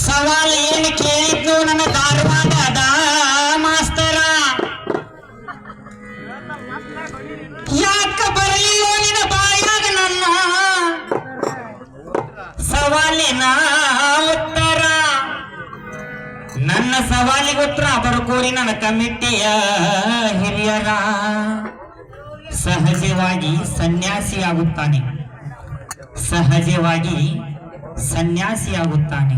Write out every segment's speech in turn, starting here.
ಸವಾಲ್ ಏನು ಕೇಳಿದ್ನು ನನ್ನ ಧಾರವಾಡದ ಮಾಸ್ತರ, ಯಾಕ ಬರಲಿಲ್ಲ ನಿನ್ನ ಬಾಯಾಗ ನನ್ನ ಸವಾಲಿನ ಉತ್ತರ? ನನ್ನ ಸವಾಲಿಗೆ ಉತ್ತರ ಬರ್ಕೋರಿ ನನ್ನ ಕಮಿಟಿಯ ಹಿರಿಯರ. ಸಹಜವಾಗಿ ಸನ್ಯಾಸಿಯಾಗುತ್ತಾನೆ, ಸಹಜವಾಗಿ ಸನ್ಯಾಸಿಯಾಗುತ್ತಾನೆ.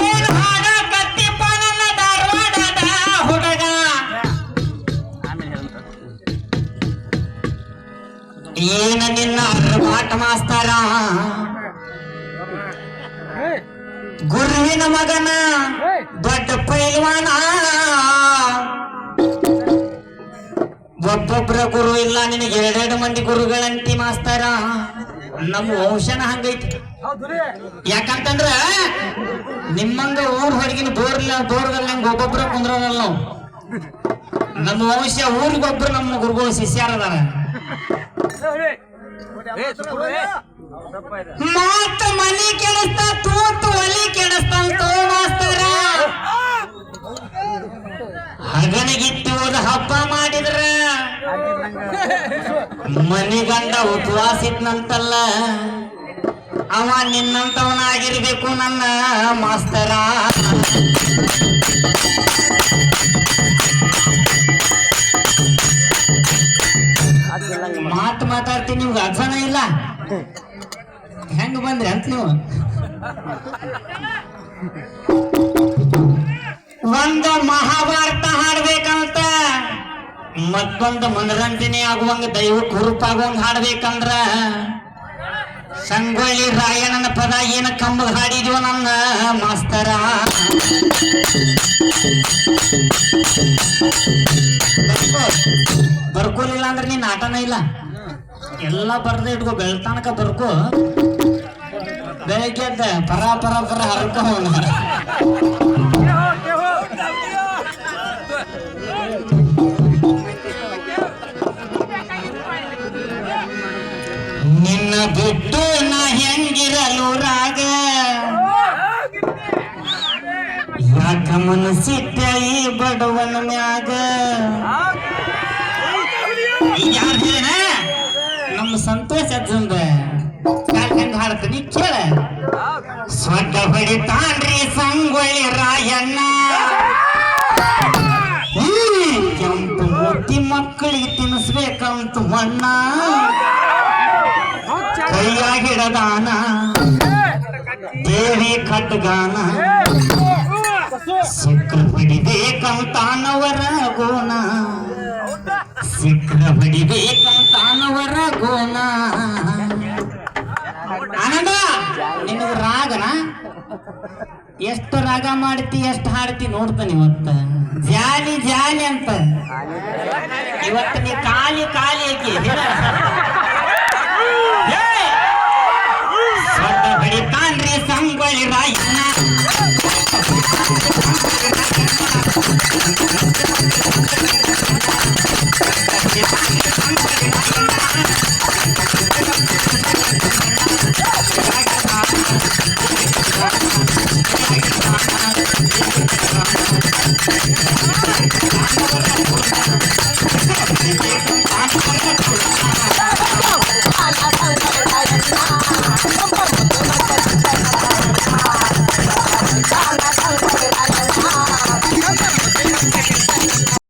ಏನು ಹಾಡ ಕತ್ತಿಪ್ಪ ನನ್ನ ಧಾರವಾಡದ ಹುಡುಗ, ಏನ ನಿನ್ನ ಅರ್ಪಾಟ ಮಾಸ್ತರ, ಗುರುವಿನ ಮಗನ ದೊಡ್ಡ ಪೈಲ್ವಾನ. ಒಬ್ಬೊಬ್ಬರ ಗುರು ಇಲ್ಲ ನಿನಗೆ ಎರಡೆರಡು ಮಂದಿ ಗುರುಗಳಂತಿ ಮಾಸ್ತರ. ನಮ್ಮ ವಂಶನ ಹಂಗೈತಿ. ಯಾಕಂತಂದ್ರ ನಿಮ್ಮಂಗ ಊರ್ ಹೊರಗಿನ ಬೋರ್ಗಲ್ ನಂಗೆ ಒಬ್ಬೊಬ್ಬರ ಕುಂದ್ರಲ್ಲ ನಾವು. ನಮ್ಮ ವಂಶ ಊರಿಗೊಬ್ರು ನಮ್ಮ ಗುರುಗಳು ಶಿಷ್ಯರದಾರ. ಮಾತ ಮನಿ ಕೆಡಿಸ್ತಾ ತೂತು ಒಲಿ ಕೆಡಿಸ್ತಂತ ಮಾಸ್ತರ. ಹಗನಗಿತ್ತುವುದು ಹಬ್ಬ ಮಾಡಿದ್ರ ಮನಿಗಂಡ ಉಪವಾಸ ಇದ್ನಂತಲ್ಲ, ಅವ ನಿನ್ನಂತವನಾಗಿರ್ಬೇಕು ನನ್ನ ಮಾಸ್ತರ. ಮಾತು ಮಾತಾಡ್ತೀನಿ, ನಿಮ್ಗೆ ಅರ್ಜನ ಇಲ್ಲ. ಹೆಂಗ ಬಂದ್ರಿ ಅಂತ ನೀವು? ಒಂದು ಮಹಾಭಾರತ ಹಾಡ್ಬೇಕಂತ, ಮತ್ತೊಂದು ಮನರಂಜನೆ ಆಗುವಂಗ ದೈವಕ್ಕೆ ಹುರುಪಾಗುವಂಗ ಹಾಡ್ಬೇಕಂದ್ರ ಸಂಗೊಳ್ಳಿ ರಾಯಣ್ಣನ ಪದ ಏನ ಕಂಬದ ಹಾಡಿದ್ಯೋ ನನ್ನ ಮಾಸ್ತರ. ಬರ್ಕೋಲಿಲ್ಲ ಅಂದ್ರೆ ನೀನ್ ಆಟನ ಇಲ್ಲ. ಎಲ್ಲ ಬರ್ದೆ ಇಟ್ಕೋ, ಬೆಳ್ತಾನಕ ಬರ್ಕೋ. ಬೆಳಗ್ಗೆ ಎದ್ದ ಪರ ಪರ ಪರ ಹರ್ಕೊ. ನಿನ್ನ ಬಿಟ್ಟು ನಾ ಹೆಂಗಿರಲು ರಾಗ, ಯಾಕ ಮನಸ್ಸಿಟ್ಟ ಈ ಬಡವನ ಮ್ಯಾಗ. ಯಾರು ಹೇಳ ನಮ್ಮ ಸಂತೋಷ ಅಜ್ಜಂದ ಹೆಂಗ ಹಾಡ್ತೀನಿ ಕೇಳ. ಸ್ವಡ್ಡ ಹೊಡಿತಾನ್ರಿ ಸಂಗೊಳ್ಳಿ ರಾಯಣ್ಣ, ಕೆಂಪು ಮುದ್ದಿ ಮಕ್ಕಳಿಗೆ ತಿನ್ನಿಸ್ಬೇಕಂತ ಮಣ್ಣ. ಕೈಯಾಗಿಡದಾನ ದೇವಿ ಖಡ್ಗಾನ, ಸಿಕ್ರ ಹೊಡಿಬೇಕಂತಾನವರ ಗೋಣ, ಸಿಕ್ರ ಹೊಡಿಬೇಕಂತಾನವರ ಗೋಣ. ಆನಂದ ನಿನಗ ರಾಗನ ಎಷ್ಟು ರಾಗ ಮಾಡ್ತಿ, ಎಷ್ಟು ಹಾಡ್ತಿ ನೋಡ್ತಾನೆ. ಇವತ್ತ ಜಾಲಿ ಜಾಲಿ ಅಂತ, ಇವತ್ತು ನೀ ಖಾಲಿ ಖಾಲಿ ಆಕಿ. ಹೊಡಿತಾನ್ರಿ ಸಂಗೊಳ್ಳಿ ರಾಯಣ್ಣ.